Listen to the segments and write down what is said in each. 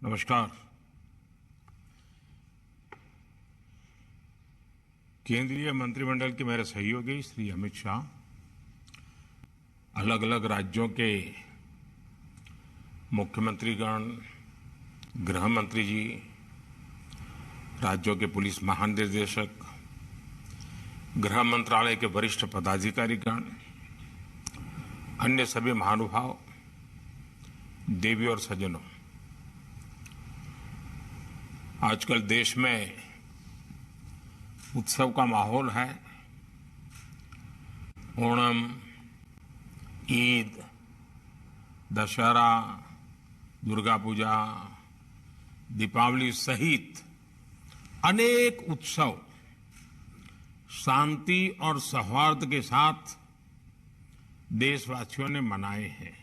नमस्कार। केंद्रीय मंत्रिमंडल के मेरे सहयोगी श्री अमित शाह, अलग अलग राज्यों के मुख्यमंत्रीगण, गृह मंत्री जी, राज्यों के पुलिस महानिदेशक, गृह मंत्रालय के वरिष्ठ पदाधिकारीगण, अन्य सभी महानुभाव, देवी और सज्जनों, आजकल देश में उत्सव का माहौल है। ओणम, ईद, दशहरा, दुर्गा पूजा, दीपावली सहित अनेक उत्सव शांति और सौहार्द के साथ देशवासियों ने मनाए हैं।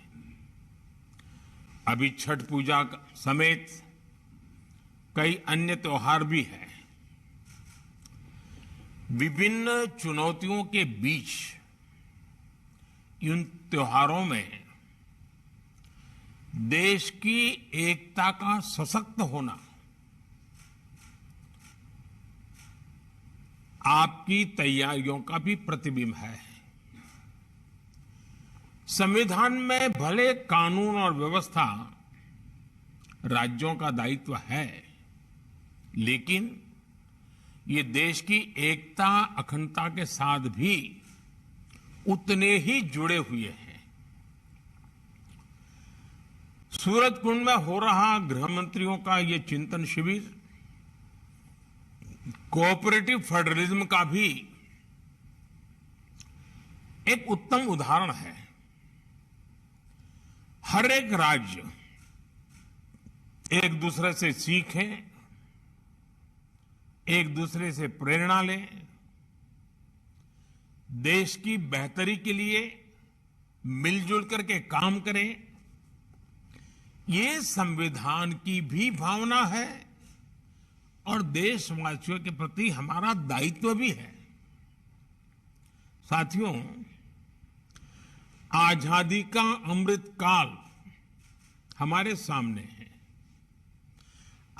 अभी छठ पूजा समेत कई अन्य त्योहार भी हैं। विभिन्न चुनौतियों के बीच इन त्योहारों में देश की एकता का सशक्त होना आपकी तैयारियों का भी प्रतिबिंब है। संविधान में भले कानून और व्यवस्था राज्यों का दायित्व है, लेकिन ये देश की एकता, अखंडता के साथ भी उतने ही जुड़े हुए हैं। सूरजकुंड में हो रहा गृह मंत्रियों का ये चिंतन शिविर कोऑपरेटिव फेडरलिज्म का भी एक उत्तम उदाहरण है। हर एक राज्य एक दूसरे से सीखे, एक दूसरे से प्रेरणा ले, देश की बेहतरी के लिए मिलजुल करके काम करें। ये संविधान की भी भावना है और देशवासियों के प्रति हमारा दायित्व भी है। साथियों, आजादी का अमृत काल हमारे सामने है।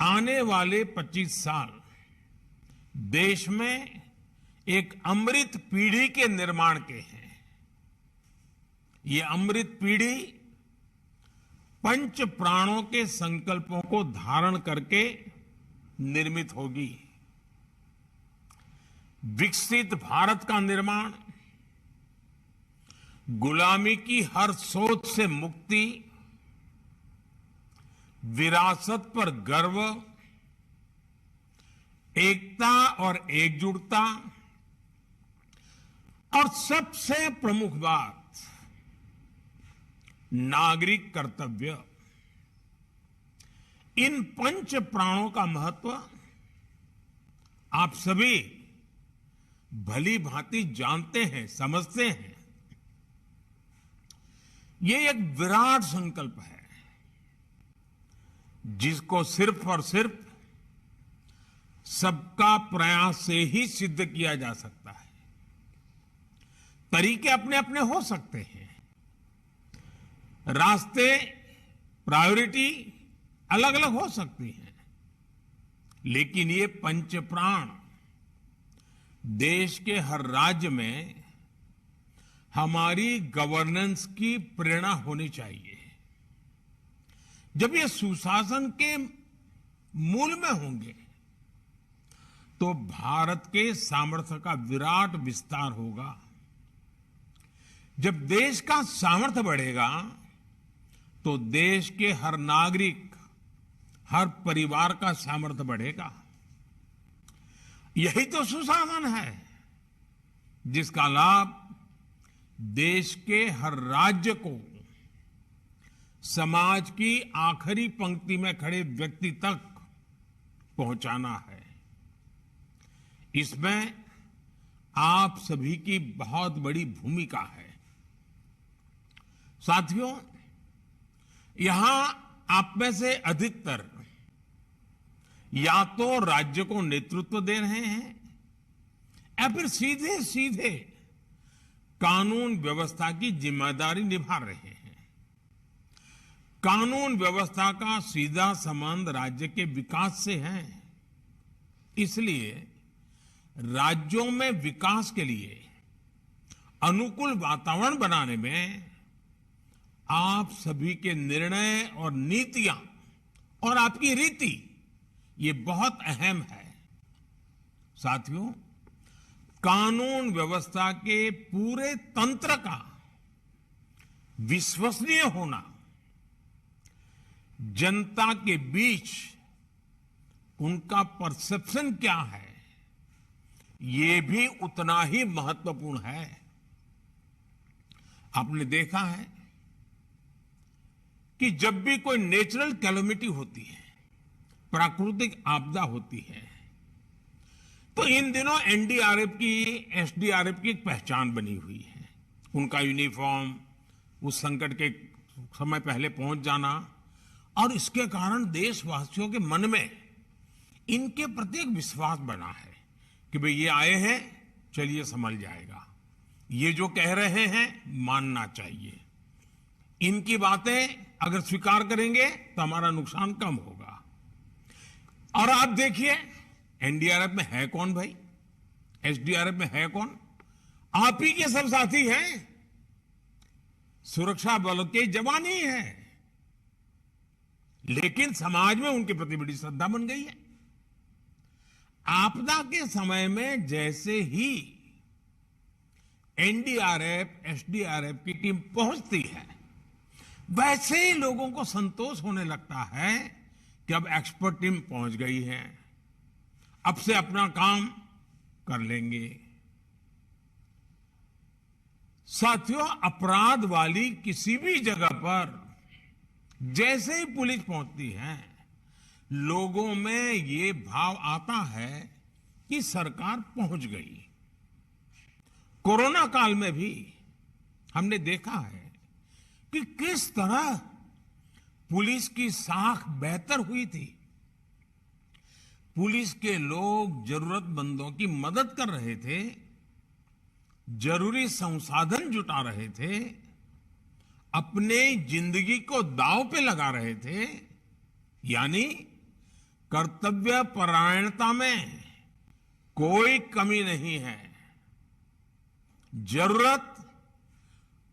आने वाले 25 साल देश में एक अमृत पीढ़ी के निर्माण के हैं। ये अमृत पीढ़ी पंच प्राणों के संकल्पों को धारण करके निर्मित होगी। विकसित भारत का निर्माण, गुलामी की हर सोच से मुक्ति, विरासत पर गर्व, एकता और एकजुटता और सबसे प्रमुख बात नागरिक कर्तव्य, इन पंच प्राणों का महत्व आप सभी भली भांति जानते हैं, समझते हैं। ये एक विराट संकल्प है जिसको सिर्फ और सिर्फ सबका प्रयास से ही सिद्ध किया जा सकता है। तरीके अपने अपने हो सकते हैं, रास्ते, प्रायोरिटी अलग अलग हो सकती हैं, लेकिन ये पंच प्राण देश के हर राज्य में हमारी गवर्नेंस की प्रेरणा होनी चाहिए। जब ये सुशासन के मूल में होंगे तो भारत के सामर्थ्य का विराट विस्तार होगा। जब देश का सामर्थ्य बढ़ेगा तो देश के हर नागरिक, हर परिवार का सामर्थ्य बढ़ेगा। यही तो सुशासन है जिसका लाभ देश के हर राज्य को समाज की आखिरी पंक्ति में खड़े व्यक्ति तक पहुंचाना है। इसमें आप सभी की बहुत बड़ी भूमिका है। साथियों, यहां आप में से अधिकतर या तो राज्य को नेतृत्व दे रहे हैं या फिर सीधे सीधे कानून व्यवस्था की जिम्मेदारी निभा रहे हैं। कानून व्यवस्था का सीधा संबंध राज्य के विकास से है। इसलिए राज्यों में विकास के लिए अनुकूल वातावरण बनाने में आप सभी के निर्णय और नीतियां और आपकी रीति ये बहुत अहम है। साथियों, कानून व्यवस्था के पूरे तंत्र का विश्वसनीय होना जनता के बीच उनका परसेप्शन क्या है, ये भी उतना ही महत्वपूर्ण है। आपने देखा है कि जब भी कोई नेचुरल कैलेमिटी होती है, प्राकृतिक आपदा होती है, तो इन दिनों एनडीआरएफ की, एसडीआरएफ की एक पहचान बनी हुई है। उनका यूनिफॉर्म, उस संकट के समय पहले पहुंच जाना, और इसके कारण देशवासियों के मन में इनके प्रति एक विश्वास बना है कि भाई ये आए हैं, चलिए संभल जाएगा। ये जो कह रहे हैं मानना चाहिए। इनकी बातें अगर स्वीकार करेंगे तो हमारा नुकसान कम होगा। और आप देखिए, एनडीआरएफ में है कौन भाई? एसडीआरएफ में है कौन? आप ही के सब साथी हैं, सुरक्षा बलों के जवान ही हैं। लेकिन समाज में उनके प्रति बड़ी श्रद्धा बन गई है। आपदा के समय में जैसे ही एनडीआरएफ, एसडीआरएफ की टीम पहुंचती है, वैसे ही लोगों को संतोष होने लगता है कि अब एक्सपर्ट टीम पहुंच गई है, अब से अपना काम कर लेंगे। साथियों, अपराध वाली किसी भी जगह पर जैसे ही पुलिस पहुंचती है, लोगों में ये भाव आता है कि सरकार पहुंच गई। कोरोना काल में भी हमने देखा है कि किस तरह पुलिस की साख बेहतर हुई थी। पुलिस के लोग जरूरतमंदों की मदद कर रहे थे, जरूरी संसाधन जुटा रहे थे, अपने जिंदगी को दांव पे लगा रहे थे। यानी कर्तव्य परायणता में कोई कमी नहीं है। जरूरत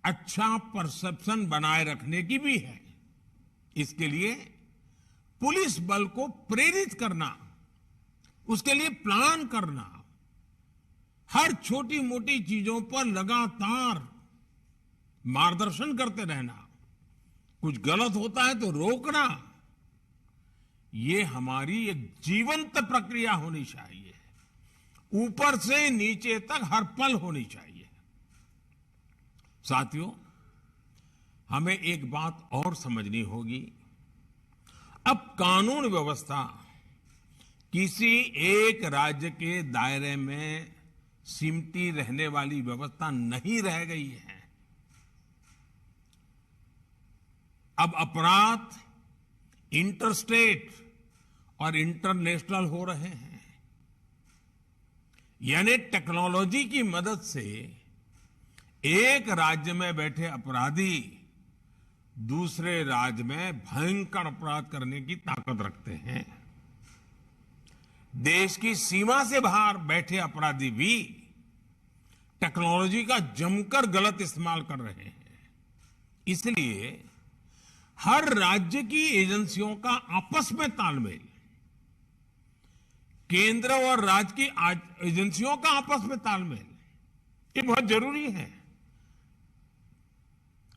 अच्छा परसेप्शन बनाए रखने की भी है। इसके लिए पुलिस बल को प्रेरित करना, उसके लिए प्लान करना, हर छोटी मोटी चीजों पर लगातार मार्गदर्शन करते रहना, कुछ गलत होता है तो रोकना, ये हमारी एक जीवंत प्रक्रिया होनी चाहिए। ऊपर से नीचे तक हर पल होनी चाहिए। साथियों, हमें एक बात और समझनी होगी। अब कानून व्यवस्था किसी एक राज्य के दायरे में सिमटी रहने वाली व्यवस्था नहीं रह गई है। अब अपराध इंटरस्टेट और इंटरनेशनल हो रहे हैं। यानी टेक्नोलॉजी की मदद से एक राज्य में बैठे अपराधी दूसरे राज्य में भयंकर अपराध करने की ताकत रखते हैं। देश की सीमा से बाहर बैठे अपराधी भी टेक्नोलॉजी का जमकर गलत इस्तेमाल कर रहे हैं। इसलिए हर राज्य की एजेंसियों का आपस में तालमेल, केंद्र और राज्य की एजेंसियों का आपस में तालमेल, ये बहुत जरूरी है।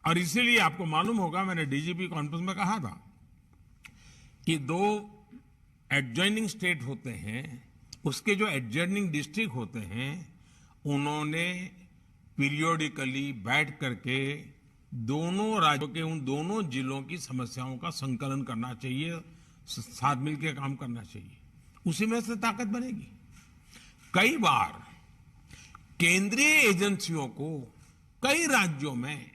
और इसीलिए आपको मालूम होगा, मैंने डीजीपी कॉन्फ्रेंस में कहा था कि 2 एडजॉइनिंग स्टेट होते हैं, उसके जो एडजॉइनिंग डिस्ट्रिक्ट होते हैं, उन्होंने पीरियोडिकली बैठ करके दोनों राज्यों के उन दोनों जिलों की समस्याओं का संकलन करना चाहिए, साथ मिलकर काम करना चाहिए। उसी में से ताकत बनेगी। कई बार केंद्रीय एजेंसियों को कई राज्यों में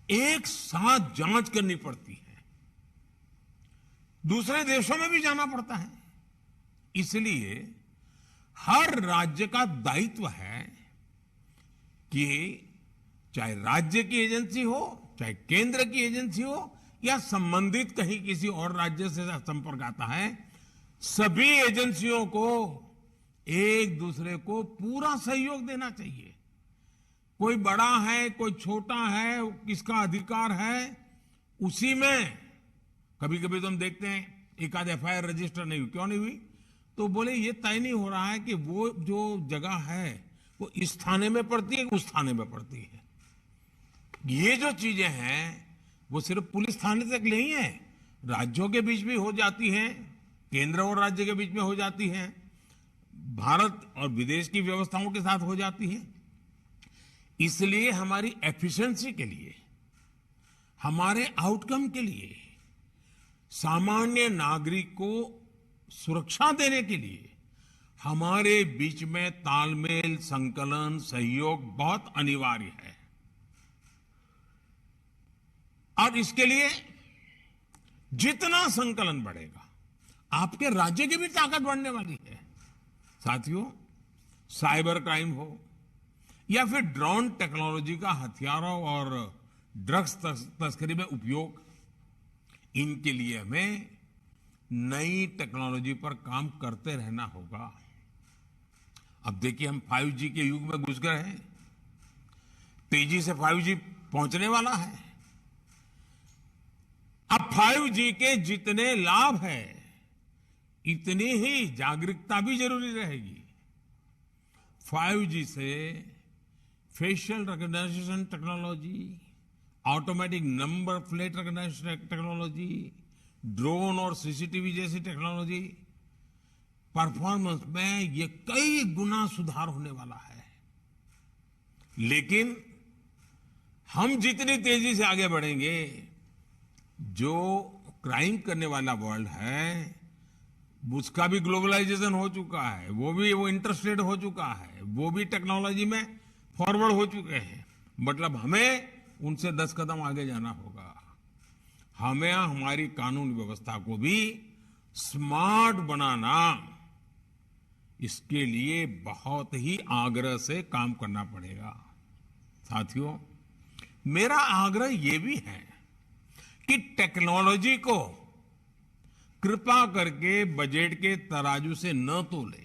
एक साथ जांच करनी पड़ती है, दूसरे देशों में भी जाना पड़ता है। इसलिए हर राज्य का दायित्व है कि चाहे राज्य की एजेंसी हो, चाहे केंद्र की एजेंसी हो, या संबंधित कहीं किसी और राज्य से संपर्क आता है, सभी एजेंसियों को एक दूसरे को पूरा सहयोग देना चाहिए। कोई बड़ा है, कोई छोटा है, किसका अधिकार है, उसी में कभी कभी तो हम देखते हैं एक आध एफआईआर रजिस्टर नहीं हुई, क्यों नहीं हुई? तो बोले ये तय नहीं हो रहा है कि वो जो जगह है वो इस थाने में पड़ती है, उस थाने में पड़ती है। ये जो चीजें हैं वो सिर्फ पुलिस थाने तक नहीं है, राज्यों के बीच भी हो जाती हैं, केंद्र और राज्य के बीच में हो जाती हैं, भारत और विदेश की व्यवस्थाओं के साथ हो जाती है। इसलिए हमारी एफिशिएंसी के लिए, हमारे आउटकम के लिए, सामान्य नागरिक को सुरक्षा देने के लिए हमारे बीच में तालमेल, संकलन, सहयोग बहुत अनिवार्य है। और इसके लिए जितना संकलन बढ़ेगा, आपके राज्य की भी ताकत बढ़ने वाली है। साथियों, साइबर क्राइम हो या फिर ड्रोन टेक्नोलॉजी का हथियारों और ड्रग्स तस्करी में उपयोग, इनके लिए हमें नई टेक्नोलॉजी पर काम करते रहना होगा। अब देखिए, हम 5G के युग में घुस गए हैं, तेजी से 5G पहुंचने वाला है। अब 5G के जितने लाभ हैं, इतनी ही जागरूकता भी जरूरी रहेगी। 5G से facial recognition technology, automatic number plate recognition technology, drone और सीसीटीवी जैसी टेक्नोलॉजी, परफॉर्मेंस में ये कई गुना सुधार होने वाला है। लेकिन हम जितनी तेजी से आगे बढ़ेंगे, जो क्राइम करने वाला वर्ल्ड है उसका भी ग्लोबलाइजेशन हो चुका है, वो इंटरस्टेट हो चुका है, वो भी टेक्नोलॉजी में फॉरवर्ड हो चुके हैं। मतलब हमें उनसे 10 कदम आगे जाना होगा। हमें हमारी कानून व्यवस्था को भी स्मार्ट बनाना, इसके लिए बहुत ही आग्रह से काम करना पड़ेगा। साथियों, मेरा आग्रह ये भी है कि टेक्नोलॉजी को कृपा करके बजट के तराजू से न तोले।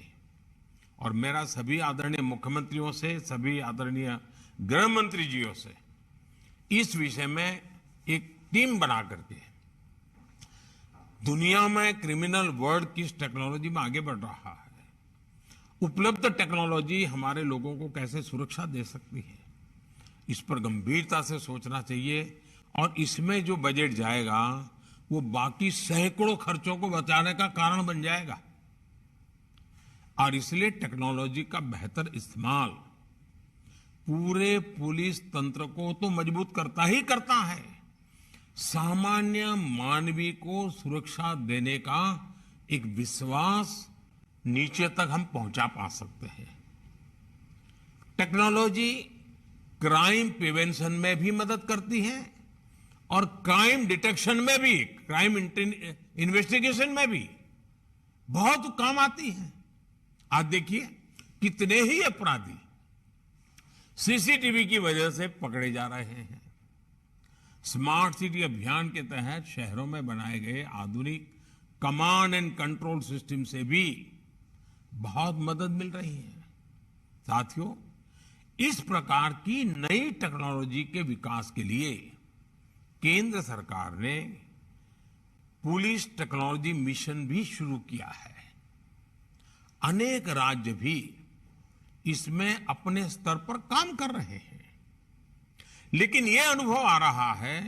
और मेरा सभी आदरणीय मुख्यमंत्रियों से, सभी आदरणीय गृह मंत्री जियों से इस विषय में एक टीम बना करके दुनिया में क्रिमिनल वर्ल्ड किस टेक्नोलॉजी में आगे बढ़ रहा है, उपलब्ध टेक्नोलॉजी हमारे लोगों को कैसे सुरक्षा दे सकती है, इस पर गंभीरता से सोचना चाहिए। और इसमें जो बजट जाएगा वो बाकी सैकड़ों खर्चों को बचाने का कारण बन जाएगा। और इसलिए टेक्नोलॉजी का बेहतर इस्तेमाल पूरे पुलिस तंत्र को तो मजबूत करता ही करता है, सामान्य मानवीय को सुरक्षा देने का एक विश्वास नीचे तक हम पहुंचा पा सकते हैं। टेक्नोलॉजी क्राइम प्रिवेंशन में भी मदद करती है और क्राइम डिटेक्शन में भी, क्राइम इन्वेस्टिगेशन में भी बहुत काम आती है। आज देखिए, कितने ही अपराधी सीसीटीवी की वजह से पकड़े जा रहे हैं। स्मार्ट सिटी अभियान के तहत शहरों में बनाए गए आधुनिक कमांड एंड कंट्रोल सिस्टम से भी बहुत मदद मिल रही है। साथियों, इस प्रकार की नई टेक्नोलॉजी के विकास के लिए केंद्र सरकार ने पुलिस टेक्नोलॉजी मिशन भी शुरू किया है। अनेक राज्य भी इसमें अपने स्तर पर काम कर रहे हैं। लेकिन यह अनुभव आ रहा है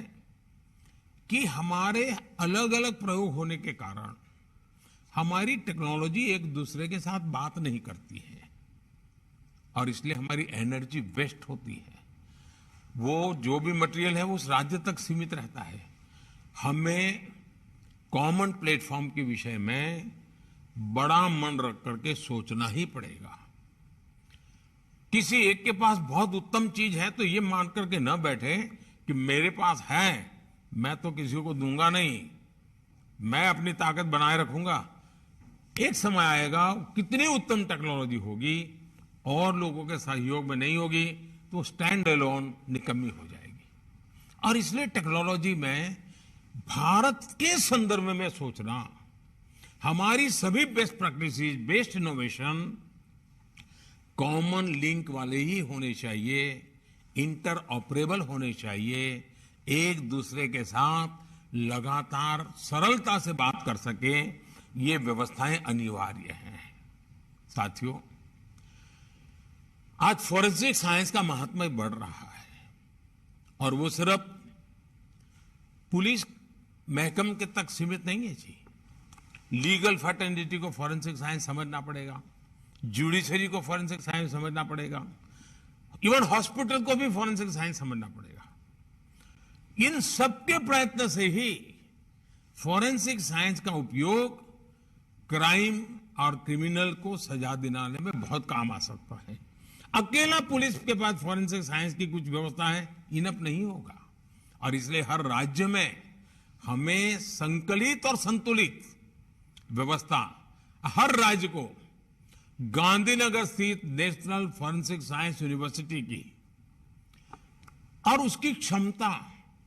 कि हमारे अलग अलग प्रयोग होने के कारण हमारी टेक्नोलॉजी एक दूसरे के साथ बात नहीं करती है और इसलिए हमारी एनर्जी वेस्ट होती है। वो जो भी मटेरियल है वो उस राज्य तक सीमित रहता है। हमें कॉमन प्लेटफॉर्म के विषय में बड़ा मन रख करके सोचना ही पड़ेगा। किसी एक के पास बहुत उत्तम चीज है तो ये मान करके न बैठे कि मेरे पास है, मैं तो किसी को दूंगा नहीं, मैं अपनी ताकत बनाए रखूंगा। एक समय आएगा, कितनी उत्तम टेक्नोलॉजी होगी और लोगों के सहयोग में नहीं होगी तो स्टैंड अलोन निकम्मी हो जाएगी। और इसलिए टेक्नोलॉजी में भारत के संदर्भ में मैं सोच रहा, हमारी सभी best practices, best innovation common link वाले ही होने चाहिए, इंटर ऑपरेबल होने चाहिए, एक दूसरे के साथ लगातार सरलता से बात कर सके, ये व्यवस्थाएं अनिवार्य हैं। साथियों, आज फॉरेंसिक साइंस का महात्म्य बढ़ रहा है और वो सिर्फ पुलिस महकम के तक सीमित नहीं है जी। लीगल फर्टेनिटी को फॉरेंसिक साइंस समझना पड़ेगा, जुडिशरी को फॉरेंसिक साइंस समझना पड़ेगा, इवन हॉस्पिटल को भी फॉरेंसिक साइंस समझना पड़ेगा। इन सबके प्रयत्न से ही फॉरेंसिक साइंस का उपयोग क्राइम और क्रिमिनल को सजा दिलाने में बहुत काम आ सकता है। अकेला पुलिस के पास फॉरेंसिक साइंस की कुछ व्यवस्था है, इनफ नहीं होगा। और इसलिए हर राज्य में हमें संकलित और संतुलित व्यवस्था, हर राज्य को गांधीनगर स्थित नेशनल फॉरेंसिक साइंस यूनिवर्सिटी की और उसकी क्षमता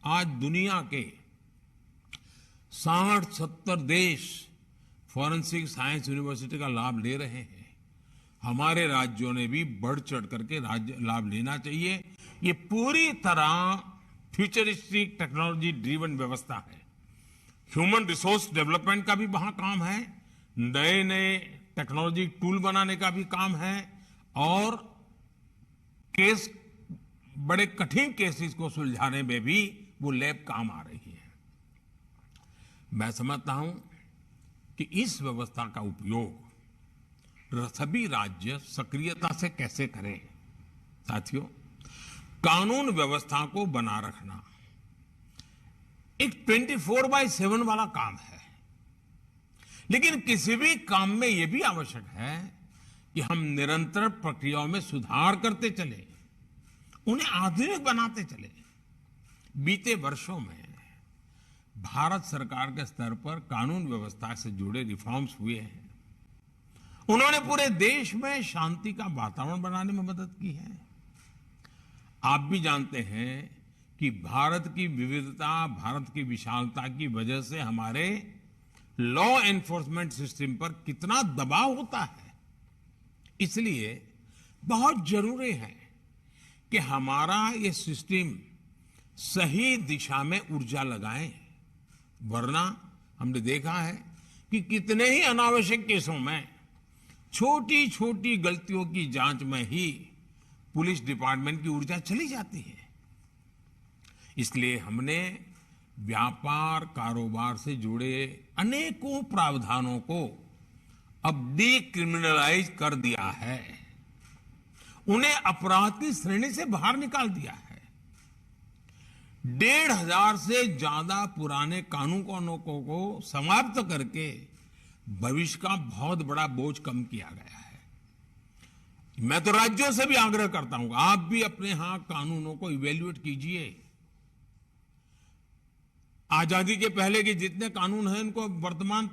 आज दुनिया के 60-70 देश फॉरेंसिक साइंस यूनिवर्सिटी का लाभ ले रहे हैं। हमारे राज्यों ने भी बढ़ चढ़ करके लाभ लेना चाहिए। ये पूरी तरह फ्यूचरिस्टिक टेक्नोलॉजी ड्रिवन व्यवस्था है। ह्यूमन रिसोर्स डेवलपमेंट का भी वहां काम है, नए नए टेक्नोलॉजी टूल बनाने का भी काम है और केस, बड़े कठिन केसेस को सुलझाने में भी वो लैब काम आ रही है। मैं समझता हूं कि इस व्यवस्था का उपयोग सभी राज्य सक्रियता से कैसे करें। साथियों, कानून व्यवस्था को बना रखना एक 24/7 वाला काम है, लेकिन किसी भी काम में यह भी आवश्यक है कि हम निरंतर प्रक्रियाओं में सुधार करते चले, उन्हें आधुनिक बनाते चले। बीते वर्षों में भारत सरकार के स्तर पर कानून व्यवस्था से जुड़े रिफॉर्म्स हुए हैं। उन्होंने पूरे देश में शांति का वातावरण बनाने में मदद की है। आप भी जानते हैं कि भारत की विविधता, भारत की विशालता की वजह से हमारे लॉ एनफोर्समेंट सिस्टम पर कितना दबाव होता है। इसलिए बहुत जरूरी है कि हमारा ये सिस्टम सही दिशा में ऊर्जा लगाए, वरना हमने देखा है कि कितने ही अनावश्यक केसों में छोटी छोटी गलतियों की जांच में ही पुलिस डिपार्टमेंट की ऊर्जा चली जाती है। इसलिए हमने व्यापार कारोबार से जुड़े अनेकों प्रावधानों को अब डीक्रिमिनलाइज कर दिया है, उन्हें अपराध की श्रेणी से बाहर निकाल दिया है। 1,500 से ज्यादा पुराने कानूनों को समाप्त करके भविष्य का बहुत बड़ा बोझ कम किया गया है। मैं तो राज्यों से भी आग्रह करता हूं, आप भी अपने यहां कानूनों को इवेल्युएट कीजिए। आजादी के पहले के जितने कानून हैं उनको वर्तमान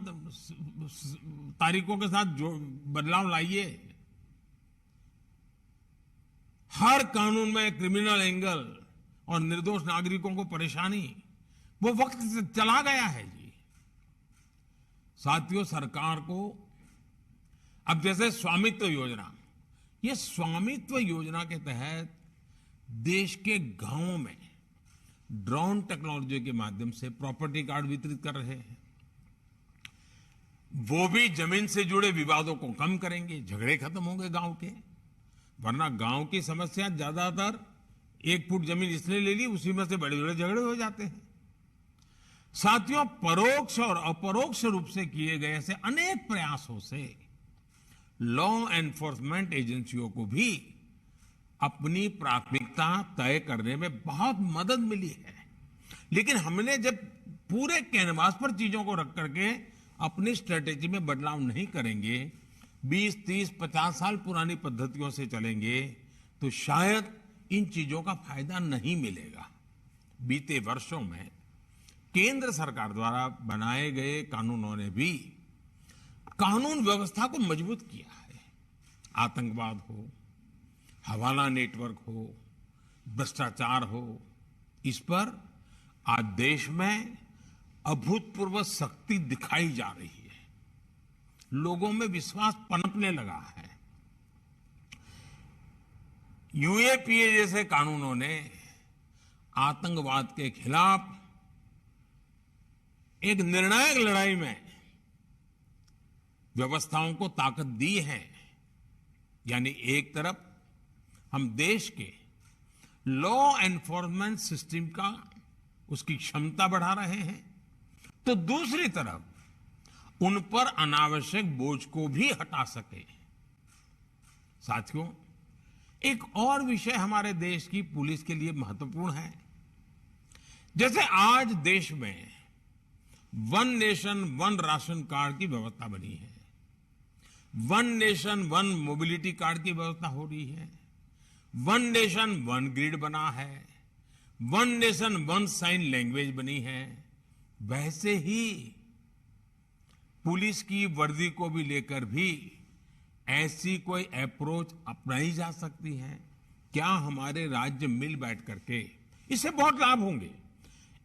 तारीखों के साथ बदलाव लाइए। हर कानून में क्रिमिनल एंगल और निर्दोष नागरिकों को परेशानी, वो वक्त चला गया है जी। साथियों, सरकार को अब जैसे स्वामित्व योजना, ये स्वामित्व योजना के तहत देश के गांवों में ड्रोन टेक्नोलॉजी के माध्यम से प्रॉपर्टी कार्ड वितरित कर रहे हैं। वो भी जमीन से जुड़े विवादों को कम करेंगे, झगड़े खत्म होंगे गांव के। वरना गांव की समस्या ज्यादातर 1 फुट जमीन इसने ले ली, उसी में से बड़े बड़े झगड़े हो जाते हैं। साथियों, परोक्ष और अपरोक्ष रूप से किए गए ऐसे अनेक प्रयासों से लॉ एनफोर्समेंट एजेंसियों को भी अपनी प्राथमिकता तय करने में बहुत मदद मिली है। लेकिन हमने जब पूरे कैनवास पर चीजों को रख करके अपनी स्ट्रेटेजी में बदलाव नहीं करेंगे, 20, 30, 50 साल पुरानी पद्धतियों से चलेंगे, तो शायद इन चीजों का फायदा नहीं मिलेगा। बीते वर्षों में केंद्र सरकार द्वारा बनाए गए कानूनों ने भी कानून व्यवस्था को मजबूत किया है। आतंकवाद हो, हवाला नेटवर्क हो, भ्रष्टाचार हो, इस पर आज देश में अभूतपूर्व शक्ति दिखाई जा रही है। लोगों में विश्वास पनपने लगा है। यूएपीए जैसे कानूनों ने आतंकवाद के खिलाफ एक निर्णायक लड़ाई में व्यवस्थाओं को ताकत दी है। यानी एक तरफ हम देश के लॉ एनफोर्समेंट सिस्टम का उसकी क्षमता बढ़ा रहे हैं, तो दूसरी तरफ उन पर अनावश्यक बोझ को भी हटा सके। साथियों, एक और विषय हमारे देश की पुलिस के लिए महत्वपूर्ण है। जैसे आज देश में one nation one ration card की व्यवस्था बनी है, one nation one mobility card की व्यवस्था हो रही है, वन नेशन वन ग्रिड बना है, one nation one sine language बनी है, वैसे ही पुलिस की वर्दी को भी लेकर भी ऐसी कोई अप्रोच अपनाई जा सकती है। क्या हमारे राज्य मिल बैठ करके, इससे बहुत लाभ होंगे।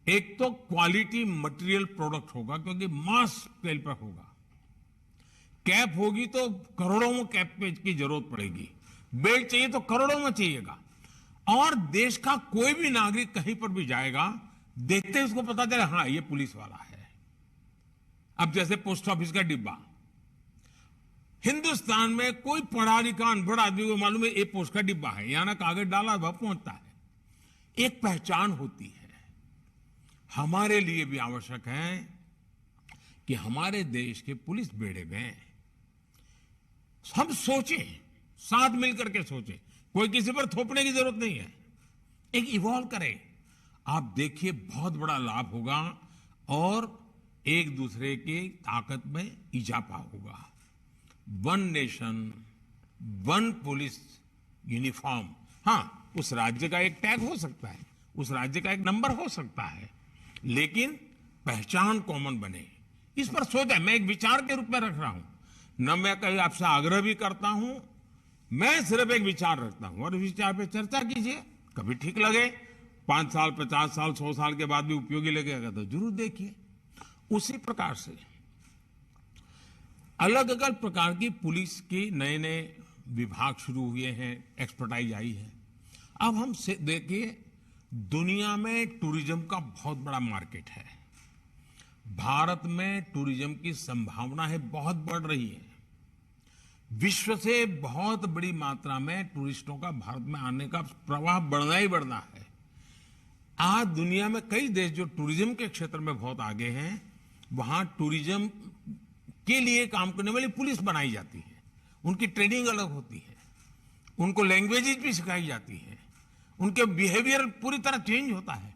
एक तो क्वालिटी मटेरियल प्रोडक्ट होगा, क्योंकि मास स्केल पर होगा। कैप होगी तो करोड़ों में कैप की जरूरत पड़ेगी, बेल्ट चाहिए तो करोड़ों में चाहिएगा। और देश का कोई भी नागरिक कहीं पर भी जाएगा, देखते ही उसको पता चले हाँ ये पुलिस वाला है। अब जैसे पोस्ट ऑफिस का डिब्बा, हिंदुस्तान में कोई पढ़ा लिखा अनपढ़ आदमी को मालूम है ये पोस्ट का डिब्बा है, यहां ना कागज डाला वह पहुंचता है। एक पहचान होती है। हमारे लिए भी आवश्यक है कि हमारे देश के पुलिस बेड़े में हम सोचें, साथ मिलकर के सोचें, कोई किसी पर थोपने की जरूरत नहीं है। एक इवॉल्व करें। आप देखिए बहुत बड़ा लाभ होगा और एक दूसरे की ताकत में इजाफा होगा। One nation one police uniform, हाँ उस राज्य का एक टैग हो सकता है, उस राज्य का एक नंबर हो सकता है, लेकिन पहचान कॉमन बने, इस पर सोचें। मैं एक विचार के रूप में रख रहा हूं, न मैं कहीं आपसे आग्रह भी करता हूं, मैं सिर्फ एक विचार रखता हूं और विचार पे चर्चा कीजिए। कभी ठीक लगे, 5 साल 50 साल 100 साल के बाद भी उपयोगी लगेगा तो जरूर देखिए। उसी प्रकार से अलग अलग प्रकार की पुलिस के नए नए विभाग शुरू हुए हैं, एक्सपर्टाइज आई है। अब हम देखिए, दुनिया में टूरिज्म का बहुत बड़ा मार्केट है। भारत में टूरिज्म की संभावना है बहुत बढ़ रही है। विश्व से बहुत बड़ी मात्रा में टूरिस्टों का भारत में आने का प्रवाह बढ़ना ही बढ़ना है। आज दुनिया में कई देश जो टूरिज्म के क्षेत्र में बहुत आगे हैं, वहां टूरिज्म के लिए काम करने वाली पुलिस बनाई जाती है। उनकी ट्रेनिंग अलग होती है, उनको लैंग्वेजेस भी सिखाई जाती है, उनके बिहेवियर पूरी तरह चेंज होता है।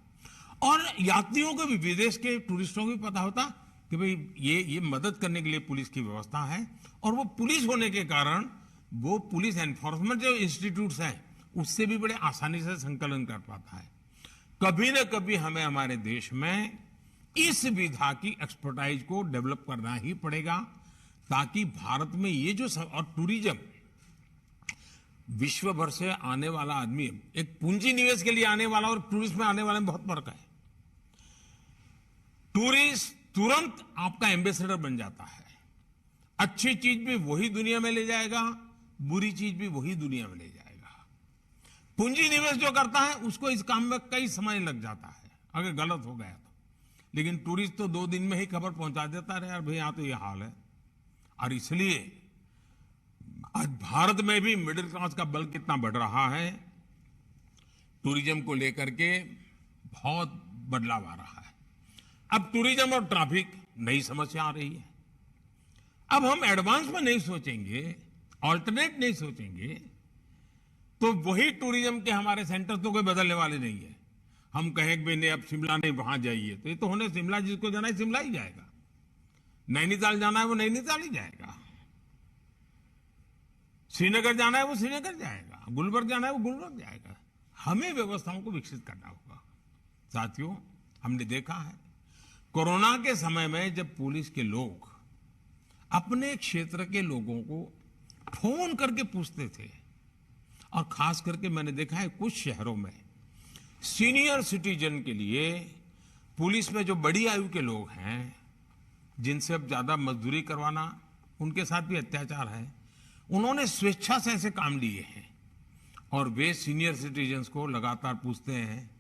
और यात्रियों को भी, विदेश के टूरिस्टों को भी पता होता कि भाई ये मदद करने के लिए पुलिस की व्यवस्था है। और वो पुलिस होने के कारण वो पुलिस एनफोर्समेंट जो इंस्टीट्यूट्स हैं उससे भी बड़े आसानी से संकलन कर पाता है। कभी न कभी हमें हमारे देश में इस विधा की एक्सपर्टाइज को डेवलप करना ही पड़ेगा, ताकि भारत में ये जो और टूरिज्म विश्व भर से आने वाला आदमी, एक पूंजी निवेश के लिए आने वाला और टूरिस्ट में आने वाले में बहुत फर्क है। टूरिस्ट तुरंत आपका एम्बेसडर बन जाता है। अच्छी चीज भी वही दुनिया में ले जाएगा, बुरी चीज भी वही दुनिया में ले जाएगा। पूंजी निवेश जो करता है उसको इस काम में कई समय लग जाता है अगर गलत हो गया तो, लेकिन टूरिस्ट तो 2 दिन में ही खबर पहुंचा देता है, यार भाई यहां तो ये हाल है। और इसलिए आज भारत में भी मिडिल क्लास का बल कितना बढ़ रहा है, टूरिज्म को लेकर के बहुत बदलाव आ रहा है। अब टूरिज्म और ट्रैफिक नई समस्या आ रही है। अब हम एडवांस में नहीं सोचेंगे, ऑल्टरनेट नहीं सोचेंगे, तो वही टूरिज्म के हमारे सेंटर तो कोई बदलने वाले नहीं है। हम कहें कि नहीं अब शिमला नहीं वहां जाइए, तो ये तो होने शिमला, जिसको जाना है शिमला ही जाएगा। नैनीताल जाना है वो नैनीताल ही जाएगा, श्रीनगर जाना है वो श्रीनगर जाएगा, गुलबर्ग जाना है वो गुलबर्ग जाएगा। हमें व्यवस्थाओं को विकसित करना होगा। साथियों, हमने देखा है कोरोना के समय में जब पुलिस के लोग अपने क्षेत्र के लोगों को फोन करके पूछते थे, और खास करके मैंने देखा है कुछ शहरों में सीनियर सिटीजन के लिए पुलिस में जो बड़ी आयु के लोग हैं, जिनसे अब ज्यादा मजदूरी करवाना, उनके साथ भी अत्याचार है। उन्होंने स्वेच्छा से ऐसे काम लिए हैं और वे सीनियर सिटीजन्स को लगातार पूछते हैं,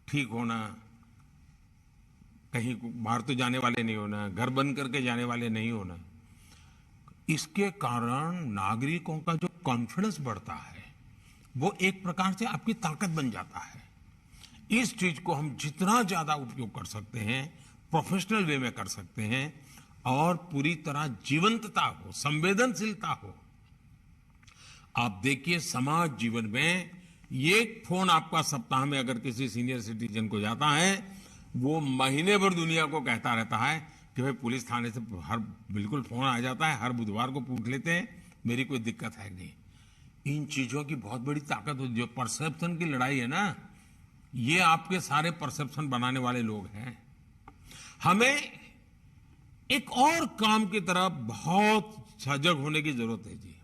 ठीक होना, कहीं बाहर तो जाने वाले नहीं होना, घर बंद करके जाने वाले नहीं होना। इसके कारण नागरिकों का जो कॉन्फिडेंस बढ़ता है, वो एक प्रकार से आपकी ताकत बन जाता है। इस चीज को हम जितना ज्यादा उपयोग कर सकते हैं, प्रोफेशनल वे में कर सकते हैं और पूरी तरह जीवंतता हो, संवेदनशीलता हो। आप देखिए समाज जीवन में ये फोन आपका सप्ताह में अगर किसी सीनियर सिटीजन को जाता है, वो महीने भर दुनिया को कहता रहता है कि भाई पुलिस थाने से हर बिल्कुल फोन आ जाता है, हर बुधवार को पूछ लेते हैं, मेरी कोई दिक्कत है नहीं। इन चीजों की बहुत बड़ी ताकत होती है। जो परसेप्शन की लड़ाई है ना, ये आपके सारे परसेप्शन बनाने वाले लोग हैं। हमें एक और काम की तरफ बहुत सजग होने की जरूरत है जी।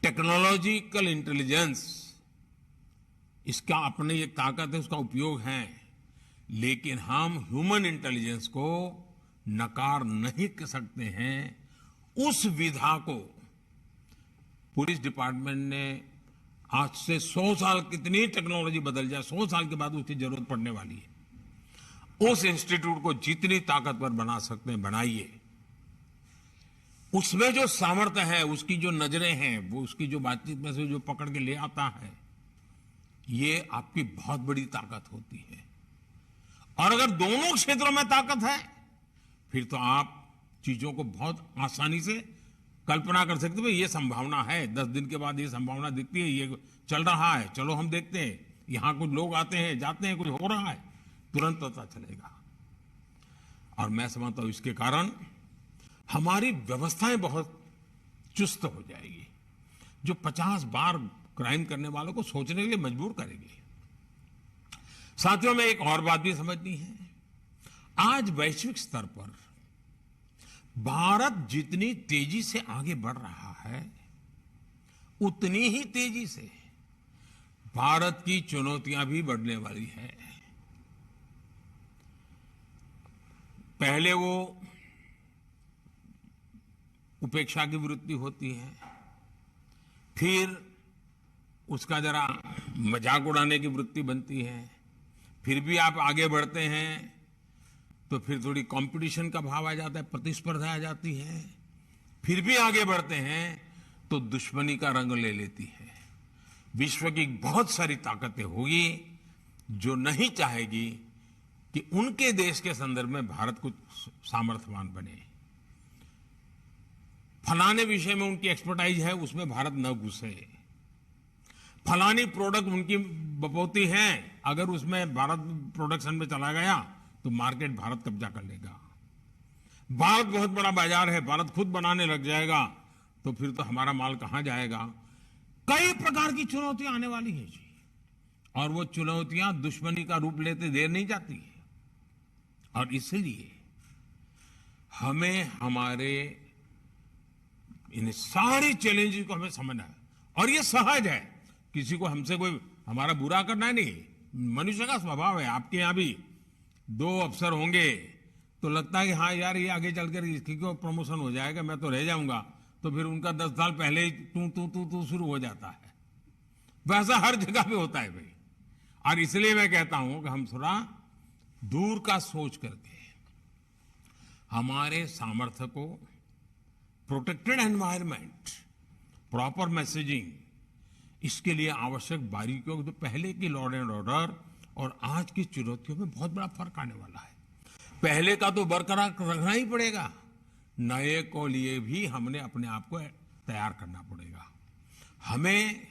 टेक्नोलॉजिकल इंटेलिजेंस, इसका अपनी एक ताकत है, उसका उपयोग है, लेकिन हम ह्यूमन इंटेलिजेंस को नकार नहीं कर सकते हैं। उस विधा को पुलिस डिपार्टमेंट ने आज से 100 साल, कितनी टेक्नोलॉजी बदल जाए, 100 साल के बाद उसकी जरूरत पड़ने वाली है। उस इंस्टीट्यूट को जितनी ताकतवर बना सकते हैं बनाइए। उसमें जो सामर्थ्य है, उसकी जो नजरें हैं, वो उसकी जो बातचीत में से जो पकड़ के ले आता है, ये आपकी बहुत बड़ी ताकत होती है। और अगर दोनों क्षेत्रों में ताकत है, फिर तो आप चीजों को बहुत आसानी से कल्पना कर सकते हो। ये संभावना है, 10 दिन के बाद ये संभावना दिखती है, ये चल रहा है, चलो हम देखते हैं, यहां कुछ लोग आते हैं जाते हैं, कुछ हो रहा है, तुरंत पता चलेगा। और मैं समझता हूं इसके कारण हमारी व्यवस्थाएं बहुत चुस्त हो जाएगी, जो 50 बार क्राइम करने वालों को सोचने के लिए मजबूर करेगी। साथियों में एक और बात भी समझनी है। आज वैश्विक स्तर पर भारत जितनी तेजी से आगे बढ़ रहा है, उतनी ही तेजी से भारत की चुनौतियां भी बढ़ने वाली है। पहले वो उपेक्षा की वृत्ति होती है, फिर उसका जरा मजाक उड़ाने की वृत्ति बनती है, फिर भी आप आगे बढ़ते हैं तो फिर थोड़ी कंपटीशन का भाव आ जाता है, प्रतिस्पर्धा आ जाती है, फिर भी आगे बढ़ते हैं तो दुश्मनी का रंग ले लेती है। विश्व की बहुत सारी ताकतें होगी जो नहीं चाहेगी कि उनके देश के संदर्भ में भारत कुछ सामर्थ्यवान बने। फलाने विषय में उनकी एक्सपर्टाइज है, उसमें भारत न घुसे। फलानी प्रोडक्ट उनकी बपौती है, अगर उसमें भारत प्रोडक्शन में चला गया तो मार्केट भारत कब्जा कर लेगा। भारत बहुत बड़ा बाजार है, भारत खुद बनाने लग जाएगा तो फिर तो हमारा माल कहां जाएगा। कई प्रकार की चुनौतियां आने वाली हैं जी, और वो चुनौतियां दुश्मनी का रूप लेते देर नहीं जाती है। और इसलिए हमें हमारे इन सारे चैलेंजेस को हमें समझना है। और ये सहज है, किसी को हमसे कोई हमारा बुरा करना नहीं, मनुष्य का स्वभाव है। आपके यहां भी 2 अफसर होंगे तो लगता है कि हाँ यार ये आगे चलकर इसकी को प्रमोशन हो जाएगा, मैं तो रह जाऊंगा, तो फिर उनका 10 साल पहले ही तू शुरू हो जाता है। वैसा हर जगह पे होता है भाई। और इसलिए मैं कहता हूं कि हम थोड़ा दूर का सोच करके हमारे सामर्थ्य को, प्रोटेक्टेड एनवायरनमेंट, प्रॉपर मैसेजिंग, इसके लिए आवश्यक बारीकियों को, तो पहले की लॉ एंड ऑर्डर और आज की चुनौतियों में बहुत बड़ा फर्क आने वाला है। पहले का तो बरकरार रखना ही पड़ेगा, नए को लिए भी हमने अपने आप को तैयार करना पड़ेगा। हमें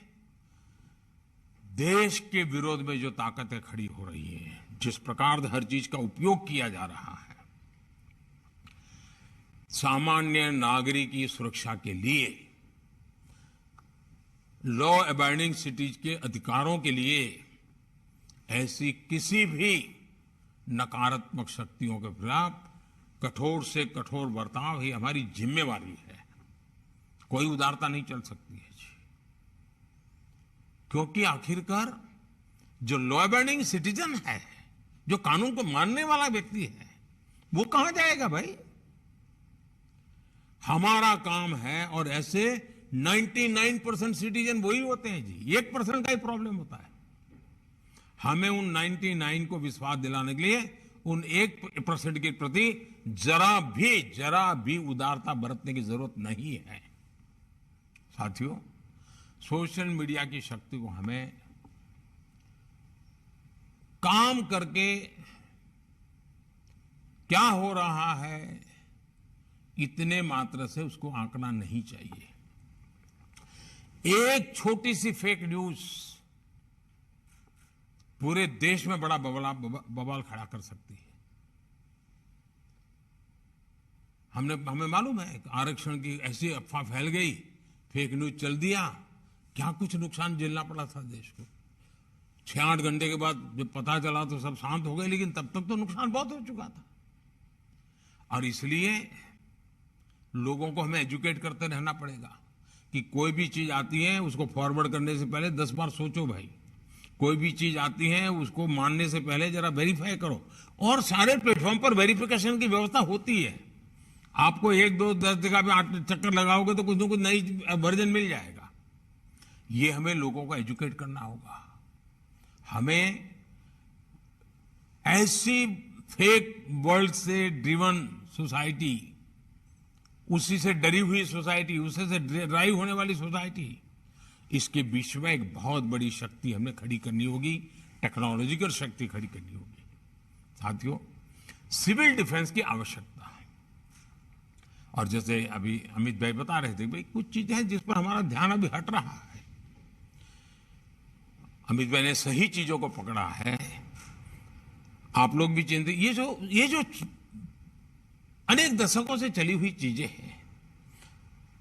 देश के विरोध में जो ताकतें खड़ी हो रही हैं, जिस प्रकार से हर चीज का उपयोग किया जा रहा है, सामान्य नागरिक की सुरक्षा के लिए, लॉ अबाइडिंग सिटीज के अधिकारों के लिए, ऐसी किसी भी नकारात्मक शक्तियों के खिलाफ कठोर से कठोर बर्ताव ही हमारी जिम्मेवारी है। कोई उदारता नहीं चल सकती है जी, क्योंकि आखिरकार जो लॉ अबाइडिंग सिटीजन है जो कानून को मानने वाला व्यक्ति है, वो कहां जाएगा भाई? हमारा काम है, और ऐसे 99% सिटीजन वही होते हैं जी। 1% का ही प्रॉब्लम होता है। हमें उन 99 को विश्वास दिलाने के लिए उन 1% के प्रति जरा भी उदारता बरतने की जरूरत नहीं है। साथियों, सोशल मीडिया की शक्ति को हमें काम करके क्या हो रहा है इतने मात्र से उसको आंकना नहीं चाहिए। एक छोटी सी फेक न्यूज पूरे देश में बड़ा बवाल खड़ा कर सकती है। हमें मालूम है आरक्षण की ऐसी अफवाह फैल गई, फेक न्यूज चल दिया, क्या कुछ नुकसान झेलना पड़ा था देश को। 6-8 घंटे के बाद जब पता चला तो सब शांत हो गए, लेकिन तब तक तो नुकसान बहुत हो चुका था। और इसलिए लोगों को हमें एजुकेट करते रहना पड़ेगा कि कोई भी चीज आती है उसको फॉरवर्ड करने से पहले 10 बार सोचो भाई। कोई भी चीज आती है उसको मानने से पहले जरा वेरीफाई करो। और सारे प्लेटफॉर्म पर वेरिफिकेशन की व्यवस्था होती है। आपको 1, 2, 10 जगह पे 8 चक्कर लगाओगे तो कुछ ना कुछ नई वर्जन मिल जाएगा। ये हमें लोगों को एजुकेट करना होगा। हमें ऐसी फेक वर्ल्ड से ड्रिवन सोसाइटी, उसी से डरी हुई सोसाइटी, उसी से ड्राइव होने वाली सोसाइटी, इसके बीच में एक बहुत बड़ी शक्ति हमें खड़ी करनी होगी, टेक्नोलॉजिकल शक्ति खड़ी करनी होगी। साथियों, सिविल डिफेंस की आवश्यकता है। और जैसे अभी अमित भाई बता रहे थे, भाई कुछ चीजें हैं जिस पर हमारा ध्यान अभी हट रहा है। अमित भाई ने सही चीजों को पकड़ा है। आप लोग भी चिंतित, ये जो अनेक दशकों से चली हुई चीजें हैं,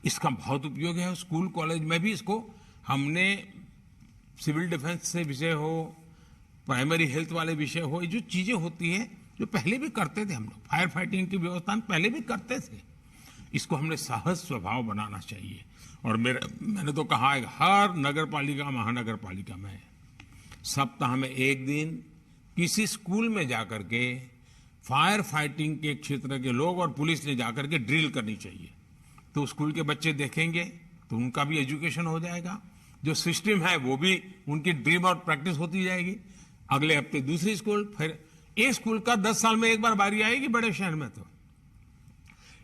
इसका बहुत उपयोग है। स्कूल कॉलेज में भी इसको हमने सिविल डिफेंस से विषय हो, प्राइमरी हेल्थ वाले विषय हो, ये जो चीजें होती हैं जो पहले भी करते थे हम लोग, फायर फाइटिंग की व्यवस्था में पहले भी करते थे, इसको हमने सहज स्वभाव बनाना चाहिए। और मैंने तो कहा है हर नगर पालिका, महानगर पालिका में सप्ताह में एक दिन किसी स्कूल में जाकर के फायर फाइटिंग के क्षेत्र के लोग और पुलिस ने जाकर के ड्रिल करनी चाहिए। तो स्कूल के बच्चे देखेंगे तो उनका भी एजुकेशन हो जाएगा, जो सिस्टम है वो भी उनकी ड्रिल और प्रैक्टिस होती जाएगी। अगले हफ्ते दूसरी स्कूल, फिर एक स्कूल का 10 साल में एक बार बारी आएगी बड़े शहर में तो।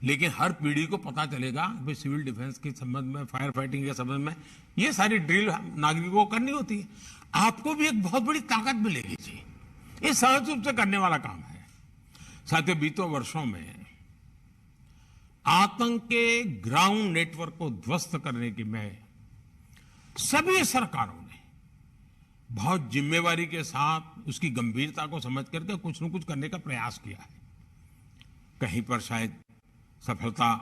लेकिन हर पीढ़ी को पता चलेगा भाई सिविल डिफेंस के संबंध में, फायर फाइटिंग के संबंध में ये सारी ड्रिल नागरिकों को करनी होती है। आपको भी एक बहुत बड़ी ताकत मिलेगी जी। ये सहज रूप से करने वाला काम है। साथियों, बीते वर्षों में आतंक के ग्राउंड नेटवर्क को ध्वस्त करने की में सभी सरकारों ने बहुत जिम्मेवारी के साथ उसकी गंभीरता को समझ करके कुछ न कुछ करने का प्रयास किया है। कहीं पर शायद सफलता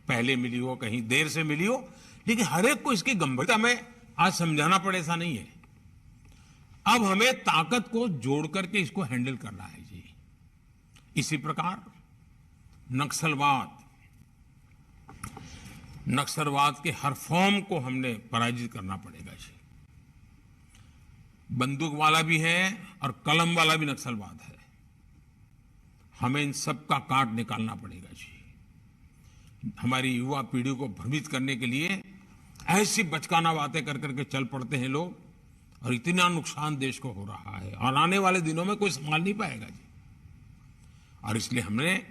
पहले मिली हो, कहीं देर से मिली हो, लेकिन हर एक को इसकी गंभीरता में आज समझाना पड़े ऐसा नहीं है। अब हमें ताकत को जोड़ करके इसको हैंडल करना है जी। इसी प्रकार नक्सलवाद के हर फॉर्म को हमने पराजित करना पड़ेगा जी। बंदूक वाला भी है और कलम वाला भी नक्सलवाद है। हमें इन सब का काट निकालना पड़ेगा जी। हमारी युवा पीढ़ी को भ्रमित करने के लिए ऐसी बचकाना बातें कर करके चल पड़ते हैं लोग, और इतना नुकसान देश को हो रहा है और आने वाले दिनों में कोई संभाल नहीं पाएगा जी। और इसलिए हमने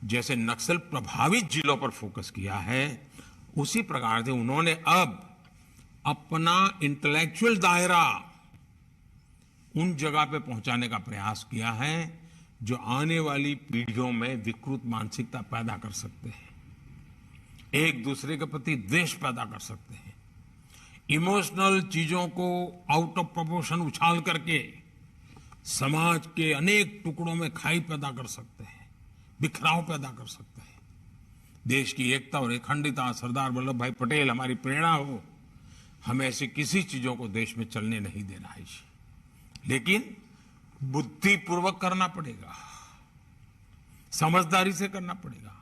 जैसे नक्सल प्रभावित जिलों पर फोकस किया है, उसी प्रकार से उन्होंने अब अपना इंटेलेक्चुअल दायरा उन जगह पे पहुंचाने का प्रयास किया है जो आने वाली पीढ़ियों में विकृत मानसिकता पैदा कर सकते हैं, एक दूसरे के प्रति द्वेष पैदा कर सकते हैं, इमोशनल चीजों को आउट ऑफ प्रोपोर्शन उछाल करके समाज के अनेक टुकड़ों में खाई पैदा कर सकते हैं, बिखराव पैदा कर सकते हैं। देश की एकता और अखंडता, सरदार वल्लभ भाई पटेल हमारी प्रेरणा हो, हमें ऐसी किसी चीजों को देश में चलने नहीं देना है। लेकिन बुद्धिपूर्वक करना पड़ेगा, समझदारी से करना पड़ेगा।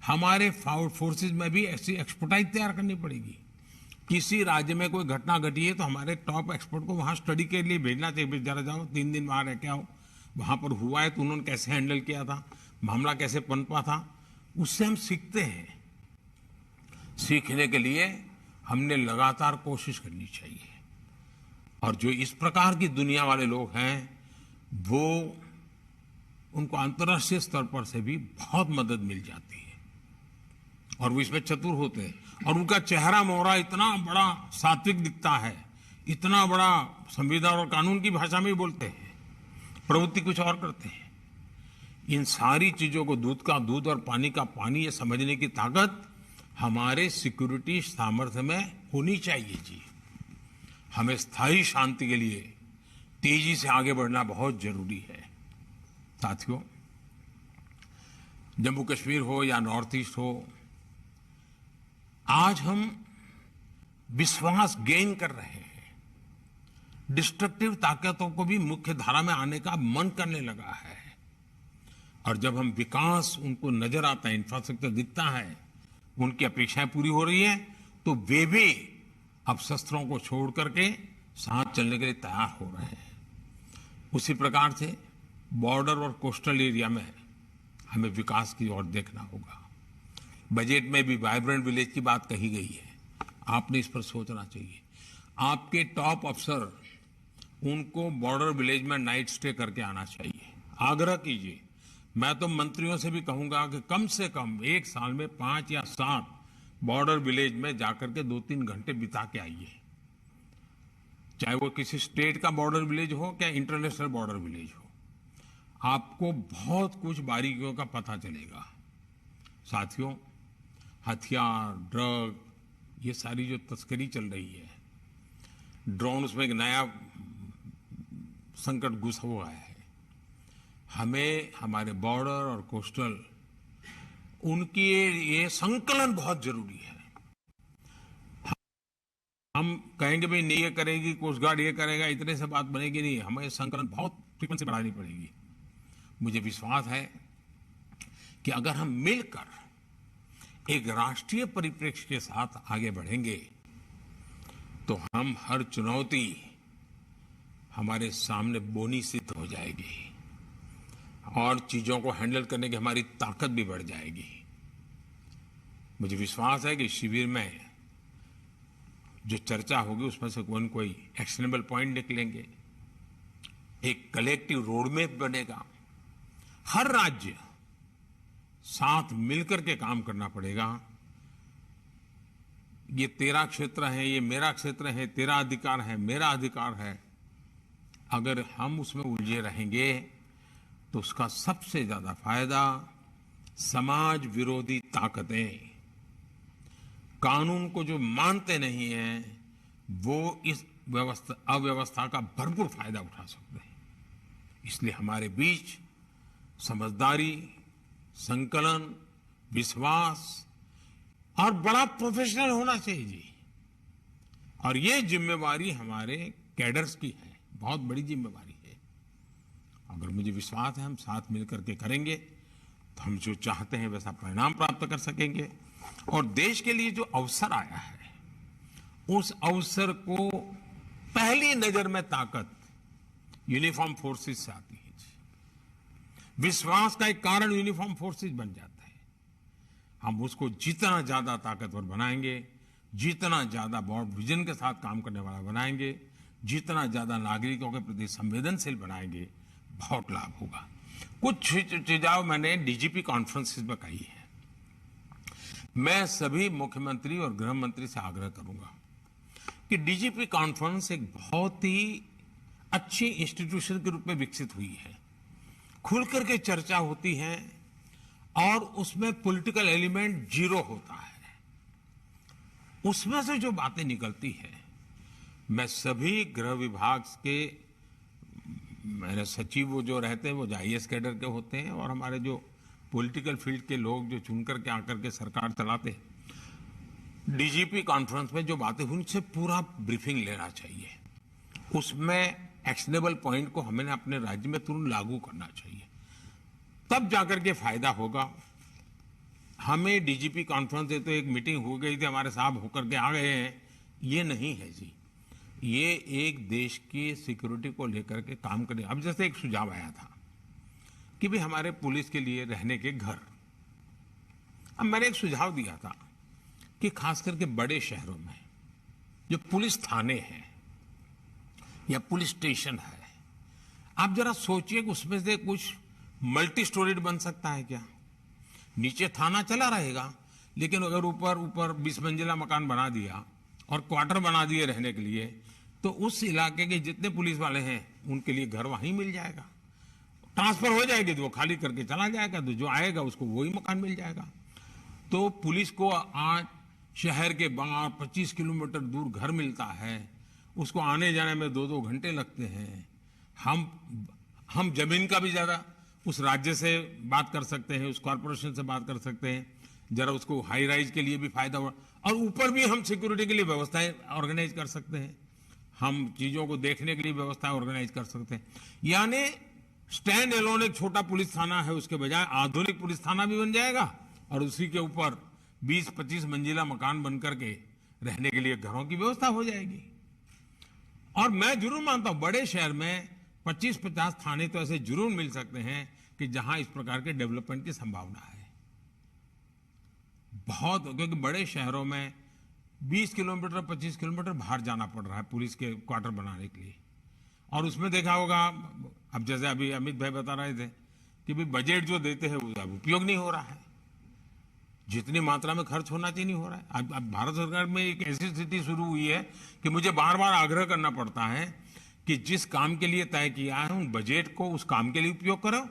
हमारे फोर्सेज में भी ऐसी एक्सपर्टाइज तैयार करनी पड़ेगी। किसी राज्य में कोई घटना घटी है तो हमारे टॉप एक्सपर्ट को वहां स्टडी के लिए भेजना चाहिए। जरा जाओ 3 दिन वहां रह के आओ, वहां पर हुआ है तो उन्होंने कैसे हैंडल किया था, मामला कैसे पनपा था, उससे हम सीखते हैं। सीखने के लिए हमने लगातार कोशिश करनी चाहिए। और जो इस प्रकार की दुनिया वाले लोग हैं, वो उनको अंतर्राष्ट्रीय स्तर पर से भी बहुत मदद मिल जाती है और वो इसमें चतुर होते हैं। और उनका चेहरा मोहरा इतना बड़ा सात्विक दिखता है, इतना बड़ा संविधान और कानून की भाषा में ही बोलते हैं, प्रवृत्ति कुछ और करते हैं। इन सारी चीजों को दूध का दूध और पानी का पानी ये समझने की ताकत हमारे सिक्योरिटी सामर्थ्य में होनी चाहिए जी। हमें स्थायी शांति के लिए तेजी से आगे बढ़ना बहुत जरूरी है। साथियों, जम्मू कश्मीर हो या नॉर्थ ईस्ट हो, आज हम विश्वास गेन कर रहे हैं। डिस्ट्रक्टिव ताकतों को भी मुख्य धारा में आने का मन करने लगा है। और जब हम विकास उनको नजर आता है, इंफ्रास्ट्रक्चर दिखता है, उनकी अपेक्षाएं पूरी हो रही है, तो वे भी अब शस्त्रों को छोड़ करके साथ चलने के लिए तैयार हो रहे हैं। उसी प्रकार से बॉर्डर और कोस्टल एरिया में हमें विकास की ओर देखना होगा। बजट में भी वाइब्रेंट विलेज की बात कही गई है, आपने इस पर सोचना चाहिए। आपके टॉप अफसर, उनको बॉर्डर विलेज में नाइट स्टे करके आना चाहिए। आग्रह कीजिए। मैं तो मंत्रियों से भी कहूंगा कि कम से कम एक साल में 5 या 7 बॉर्डर विलेज में जाकर के 2-3 घंटे बिता के आइए। चाहे वो किसी स्टेट का बॉर्डर विलेज हो क्या इंटरनेशनल बॉर्डर विलेज हो, आपको बहुत कुछ बारीकियों का पता चलेगा। साथियों, हथियार, ड्रग, ये सारी जो तस्करी चल रही है, ड्रोन, उसमें एक नया संकट घुसा हुआ है। हमें हमारे बॉर्डर और कोस्टल, उनकी ये संकलन बहुत जरूरी है। हम कहेंगे भाई नहीं ये करेगी कोस्ट गार्ड, ये करेगा, इतने से बात बनेगी नहीं। हमें संकलन बहुत फ्रीक्वेंसी बढ़ानी पड़ेगी। मुझे विश्वास है कि अगर हम मिलकर एक राष्ट्रीय परिप्रेक्ष्य के साथ आगे बढ़ेंगे तो हम हर चुनौती हमारे सामने बोनी सिद्ध हो जाएगी और चीजों को हैंडल करने की हमारी ताकत भी बढ़ जाएगी। मुझे विश्वास है कि शिविर में जो चर्चा होगी उसमें से कोई न कोई एक्शनेबल पॉइंट निकलेंगे, एक कलेक्टिव रोडमैप बनेगा। हर राज्य साथ मिलकर के काम करना पड़ेगा। ये तेरा क्षेत्र है, ये मेरा क्षेत्र है, तेरा अधिकार है, मेरा अधिकार है। अगर हम उसमें उलझे रहेंगे तो उसका सबसे ज्यादा फायदा समाज विरोधी ताकतें, कानून को जो मानते नहीं हैं, वो इस अव्यवस्था का भरपूर फायदा उठा सकते हैं। इसलिए हमारे बीच समझदारी, संकलन, विश्वास और बड़ा प्रोफेशनल होना चाहिए जी। और ये जिम्मेवारी हमारे कैडर्स की है, बहुत बड़ी जिम्मेवारी है। अगर मुझे विश्वास है हम साथ मिलकर के करेंगे तो हम जो चाहते हैं वैसा परिणाम प्राप्त कर सकेंगे। और देश के लिए जो अवसर आया है, उस अवसर को पहली नजर में ताकत यूनिफॉर्म फोर्सेस से आती है। विश्वास का एक कारण यूनिफॉर्म फोर्सेस बन जाता है। हम उसको जितना ज्यादा ताकतवर बनाएंगे, जितना ज्यादा ब्रॉड विजन के साथ काम करने वाला बनाएंगे, जितना ज्यादा नागरिकों के प्रति संवेदनशील बनाएंगे, बहुत लाभ होगा। कुछ सुझाव मैंने डीजीपी कॉन्फ्रेंसिस में कही है। मैं सभी मुख्यमंत्री और गृह मंत्री से आग्रह करूंगा कि डीजीपी कॉन्फ्रेंस एक बहुत ही अच्छी इंस्टीट्यूशन के रूप में विकसित हुई है। खुलकर के चर्चा होती है और उसमें पॉलिटिकल एलिमेंट जीरो होता है। उसमें से जो बातें निकलती है, मैं सभी गृह विभाग के मेरे सचिव वो जो रहते हैं वो आईएएस कैडर के होते हैं और हमारे जो पॉलिटिकल फील्ड के लोग जो चुनकर के आकर के सरकार चलाते हैं। डीजीपी कॉन्फ्रेंस में जो बातें हुई उनसे पूरा ब्रीफिंग लेना चाहिए। उसमें एक्शनेबल पॉइंट को हमें अपने राज्य में तुरंत लागू करना चाहिए, तब जाकर के फायदा होगा। हमें डीजीपी कॉन्फ्रेंस से तो एक मीटिंग हो गई थी, हमारे साहब होकर के आ गए हैं, ये नहीं है जी। ये एक देश की सिक्योरिटी को लेकर के काम करने। अब जैसे एक सुझाव आया था कि भी हमारे पुलिस के लिए रहने के घर। अब मैंने एक सुझाव दिया था कि खास करके बड़े शहरों में जो पुलिस थाने हैं या पुलिस स्टेशन है, आप जरा सोचिए कि उसमें से कुछ मल्टी स्टोरीड बन सकता है क्या? नीचे थाना चला रहेगा, लेकिन अगर ऊपर ऊपर 20 मंजिला मकान बना दिया और क्वार्टर बना दिए रहने के लिए, तो उस इलाके के जितने पुलिस वाले हैं उनके लिए घर वहीं मिल जाएगा। ट्रांसफर हो जाएगी तो वो खाली करके चला जाएगा, तो जो आएगा उसको वही मकान मिल जाएगा। तो पुलिस को आज शहर के बाहर 25 किलोमीटर दूर घर मिलता है, उसको आने जाने में 2-2 घंटे लगते हैं। हम जमीन का भी ज्यादा उस राज्य से बात कर सकते हैं, उस कॉरपोरेशन से बात कर सकते हैं, जरा उसको हाई राइज के लिए भी फायदा हो, और ऊपर भी हम सिक्योरिटी के लिए व्यवस्थाएं ऑर्गेनाइज कर सकते हैं, हम चीजों को देखने के लिए व्यवस्थाएं ऑर्गेनाइज कर सकते हैं। यानी स्टैंड एलोन एक छोटा पुलिस थाना है, उसके बजाय आधुनिक पुलिस थाना भी बन जाएगा और उसी के ऊपर 20-25 मंजिला मकान बनकर के रहने के लिए घरों की व्यवस्था हो जाएगी। और मैं जरूर मानता हूं बड़े शहर में 25-50 थाने तो ऐसे जरूर मिल सकते हैं कि जहां इस प्रकार के डेवलपमेंट की संभावना है बहुत, क्योंकि बड़े शहरों में 20 किलोमीटर 25 किलोमीटर बाहर जाना पड़ रहा है पुलिस के क्वार्टर बनाने के लिए। और उसमें देखा होगा, अब जैसे अभी अमित भाई बता रहे थे कि भाई बजट जो देते हैं वो उपयोग नहीं हो रहा है, जितनी मात्रा में खर्च होना चाहिए नहीं हो रहा है। अब भारत सरकार में एक ऐसी स्थिति शुरू हुई है कि मुझे बार बार आग्रह करना पड़ता है कि जिस काम के लिए तय किया है उन बजट को उस काम के लिए उपयोग करो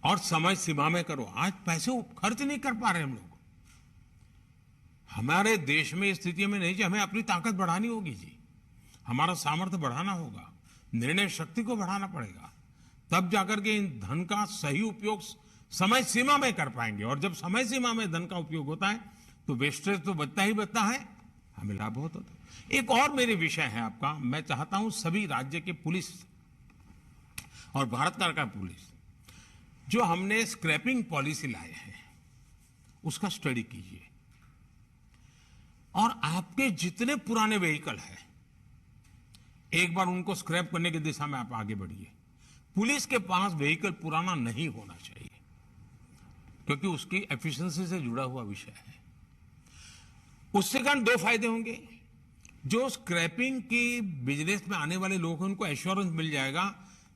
और समय सीमा में करो। आज पैसे खर्च नहीं कर पा रहे हम लोग। हमारे देश में इस स्थिति में नहीं चाहिए, हमें अपनी ताकत बढ़ानी होगी जी, हमारा सामर्थ्य बढ़ाना होगा, निर्णय शक्ति को बढ़ाना पड़ेगा, तब जाकर के इन धन का सही उपयोग समय सीमा में कर पाएंगे। और जब समय सीमा में धन का उपयोग होता है तो वेस्टेज तो बचता ही बचता है, हमें लाभ बहुत होता है। एक और मेरे विषय है आपका, मैं चाहता हूं सभी राज्य के पुलिस और भारत सरकार का पुलिस जो हमने स्क्रैपिंग पॉलिसी लाए हैं उसका स्टडी कीजिए, और आपके जितने पुराने व्हीकल हैं एक बार उनको स्क्रैप करने की दिशा में आप आगे बढ़िए। पुलिस के पास व्हीकल पुराना नहीं होना चाहिए, क्योंकि उसकी एफिशिएंसी से जुड़ा हुआ विषय है। उससे कारण 2 फायदे होंगे। जो स्क्रैपिंग की बिजनेस में आने वाले लोग हैं उनको एश्योरेंस मिल जाएगा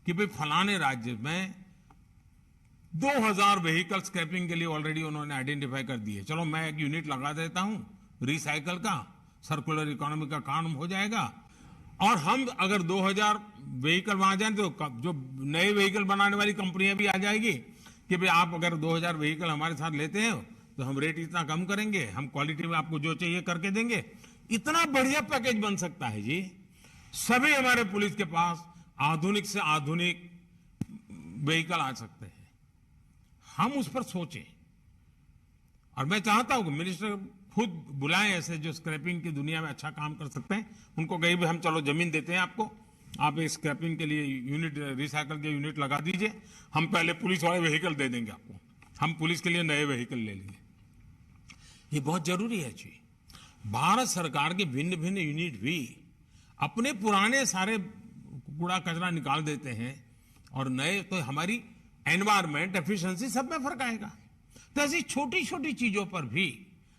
कि भाई फलाने राज्य में 2000 व्हीकल स्क्रैपिंग के लिए ऑलरेडी उन्होंने आइडेंटिफाई कर दिए, चलो मैं एक यूनिट लगा देता हूं रिसाइकल का, सर्कुलर इकोनॉमी का काम हो जाएगा। और हम अगर 2000 व्हीकल वहां जाए तो जो नए व्हीकल बनाने वाली कंपनियां भी आ जाएगी कि भाई आप अगर 2000 व्हीकल हमारे साथ लेते हैं तो हम रेट इतना कम करेंगे, हम क्वालिटी में आपको जो चाहिए करके देंगे। इतना बढ़िया पैकेज बन सकता है जी। सभी हमारे पुलिस के पास आधुनिक से आधुनिक व्हीकल आ सकते हैं, हम उस पर सोचें। और मैं चाहता हूं कि मिनिस्टर खुद बुलाएं ऐसे जो स्क्रैपिंग की दुनिया में अच्छा काम कर सकते हैं, उनको कहीं भी हम चलो जमीन देते हैं आपको, आप एक स्क्रैपिंग के लिए यूनिट, रिसाइकल के यूनिट लगा दीजिए, हम पहले पुलिस वाले व्हीकल दे देंगे आपको, हम पुलिस के लिए नए व्हीकल ले लेंगे। ये बहुत जरूरी है जी। भारत सरकार के भिन्न भिन्न यूनिट भी अपने पुराने सारे कूड़ा कचरा निकाल देते हैं और नए, तो हमारी एनवायरमेंट एफिशिएंसी सब में फर्क आएगा। तो ऐसी छोटी छोटी चीजों पर भी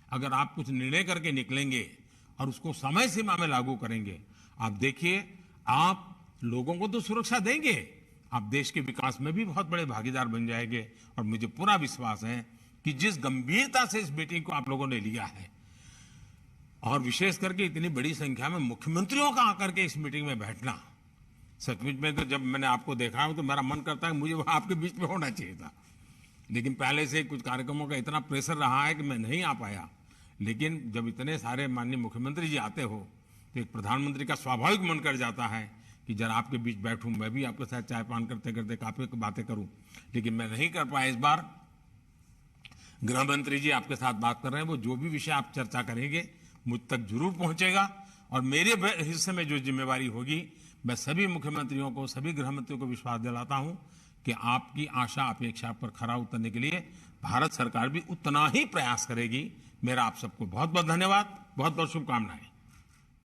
अगर आप कुछ निर्णय करके निकलेंगे और उसको समय सीमा में लागू करेंगे, आप देखिए आप लोगों को तो सुरक्षा देंगे, आप देश के विकास में भी बहुत बड़े भागीदार बन जाएंगे। और मुझे पूरा विश्वास है कि जिस गंभीरता से इस मीटिंग को आप लोगों ने लिया है, और विशेष करके इतनी बड़ी संख्या में मुख्यमंत्रियों का आकर के इस मीटिंग में बैठना, सचमुच में तो जब मैंने आपको देखा है तो मेरा मन करता है मुझे वहां आपके बीच में होना चाहिए था, लेकिन पहले से कुछ कार्यक्रमों का इतना प्रेशर रहा है कि मैं नहीं आ पाया। लेकिन जब इतने सारे माननीय मुख्यमंत्री जी आते हो तो एक प्रधानमंत्री का स्वाभाविक मन कर जाता है कि जरा आपके बीच बैठूं, मैं भी आपके साथ चाय पान करते करते काफी बातें करूं, लेकिन मैं नहीं कर पाया। इस बार गृह मंत्री जी आपके साथ बात कर रहे हैं, वो जो भी विषय आप चर्चा करेंगे मुझ तक जरूर पहुंचेगा, और मेरे हिस्से में जो जिम्मेवारी होगी मैं सभी मुख्यमंत्रियों को, सभी गृह मंत्रियों को विश्वास दिलाता हूं कि आपकी आशा अपेक्षा पर खरा उतरने के लिए भारत सरकार भी उतना ही प्रयास करेगी। मेरा आप सबको बहुत बहुत धन्यवाद, बहुत बहुत शुभकामनाएं।